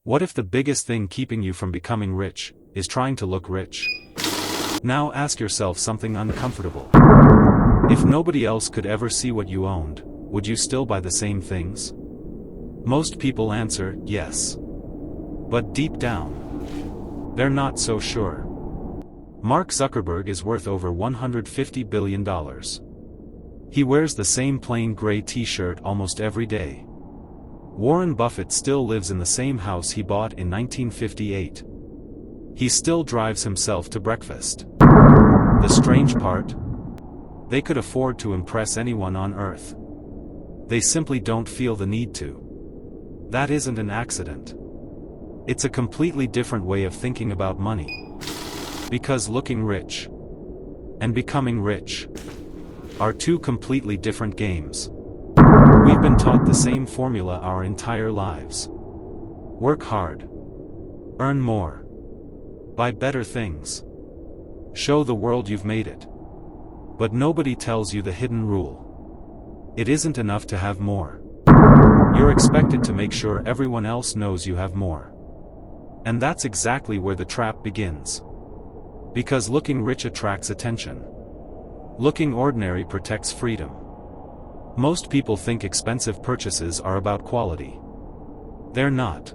What if the biggest thing keeping you from becoming rich is trying to look rich? Now ask yourself something uncomfortable. If nobody else could ever see what you owned, would you still buy the same things? Most people answer, yes. But deep down, they're not so sure. Mark Zuckerberg is worth over $150 billion. He wears the same plain gray t-shirt almost every day. Warren Buffett still lives in the same house he bought in 1958. He still drives himself to breakfast. The strange part? They could afford to impress anyone on earth. They simply don't feel the need to. That isn't an accident. It's a completely different way of thinking about money. Because looking rich and becoming rich are two completely different games. We've been taught the same formula our entire lives. Work hard. Earn more. Buy better things. Show the world you've made it. But nobody tells you the hidden rule. It isn't enough to have more. You're expected to make sure everyone else knows you have more. And that's exactly where the trap begins. Because looking rich attracts attention. Looking ordinary protects freedom. Most people think expensive purchases are about quality. They're not.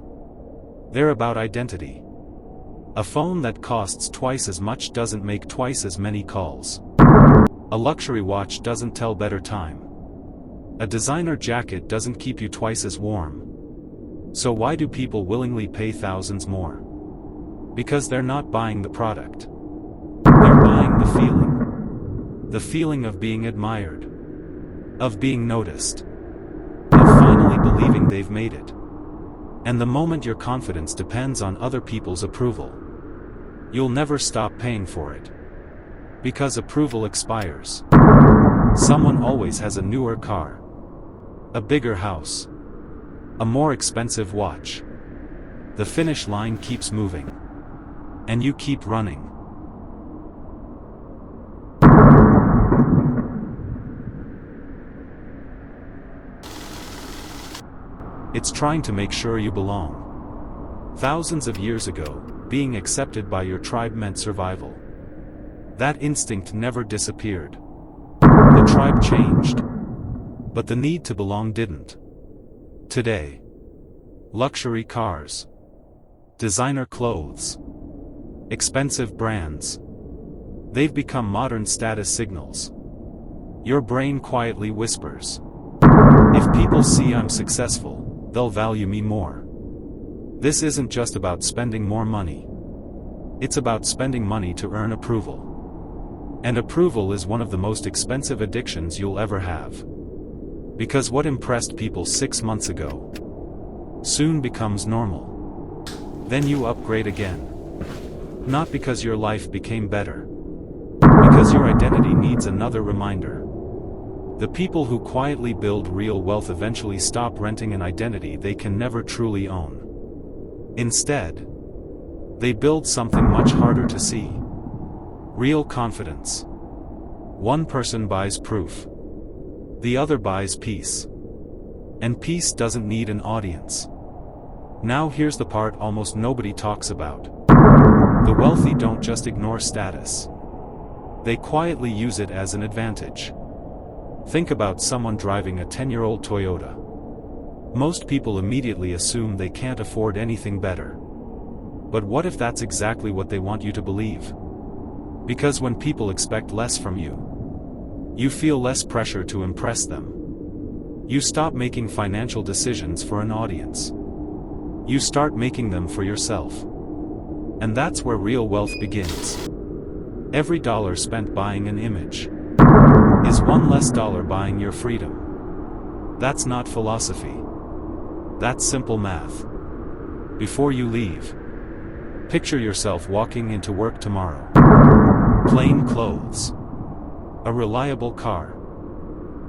They're about identity. A phone that costs twice as much doesn't make twice as many calls. A luxury watch doesn't tell better time. A designer jacket doesn't keep you twice as warm. So why do people willingly pay thousands more? Because they're not buying the product. They're buying the feeling. The feeling of being admired. Of being noticed. Of finally believing they've made it. And the moment your confidence depends on other people's approval, you'll never stop paying for it. Because approval expires. Someone always has a newer car. A bigger house. A more expensive watch. The finish line keeps moving. And you keep running. It's trying to make sure you belong. Thousands of years ago, being accepted by your tribe meant survival. That instinct never disappeared. The tribe changed. But the need to belong didn't. Today, luxury cars, designer clothes, expensive brands, they've become modern status signals. Your brain quietly whispers, if people see I'm successful, they'll value me more. This isn't just about spending more money. It's about spending money to earn approval. And approval is one of the most expensive addictions you'll ever have. Because what impressed people 6 months ago soon becomes normal. Then you upgrade again. Not because your life became better. Because your identity needs another reminder. The people who quietly build real wealth eventually stop renting an identity they can never truly own. Instead, they build something much harder to see. Real confidence. One person buys proof. The other buys peace. And peace doesn't need an audience. Now here's the part almost nobody talks about. The wealthy don't just ignore status. They quietly use it as an advantage. Think about someone driving a 10-year-old Toyota. Most people immediately assume they can't afford anything better. But what if that's exactly what they want you to believe? Because when people expect less from you, you feel less pressure to impress them. You stop making financial decisions for an audience. You start making them for yourself. And that's where real wealth begins. Every dollar spent buying an image is one less dollar buying your freedom. That's not philosophy. That's simple math. Before you leave, picture yourself walking into work tomorrow. Plain clothes. A reliable car.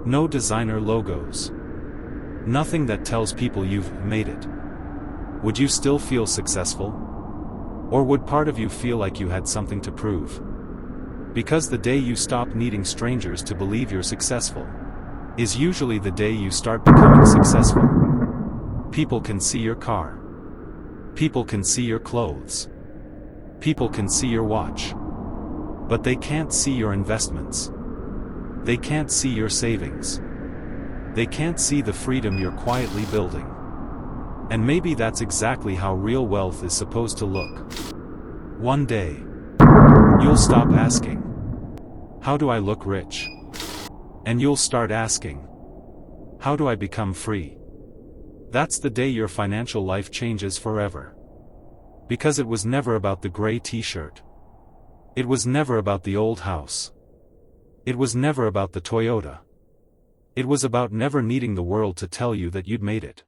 No designer logos. Nothing that tells people you've made it. Would you still feel successful? Or would part of you feel like you had something to prove? Because the day you stop needing strangers to believe you're successful is usually the day you start becoming successful. People can see your car. People can see your clothes. People can see your watch. But they can't see your investments. They can't see your savings. They can't see the freedom you're quietly building. And maybe that's exactly how real wealth is supposed to look. One day, you'll stop asking, "How do I look rich?" And you'll start asking, "How do I become free?" That's the day your financial life changes forever. Because it was never about the gray t-shirt. It was never about the old house. It was never about the Toyota. It was about never needing the world to tell you that you'd made it.